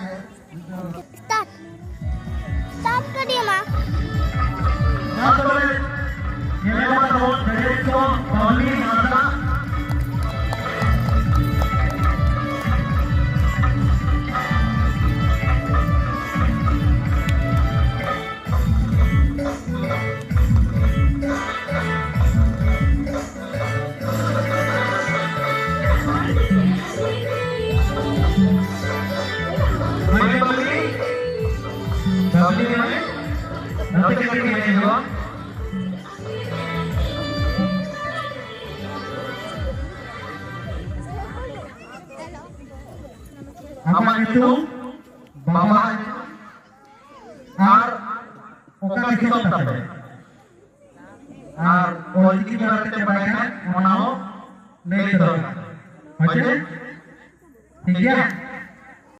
Start. Start kariye ma. Na tole ini baru dari itu kami ada nanti kita ini juga. Apa itu? Bapak ar oka kita tahu. Ar politik berarti apa? Mana? Leher. Macam? Tiga.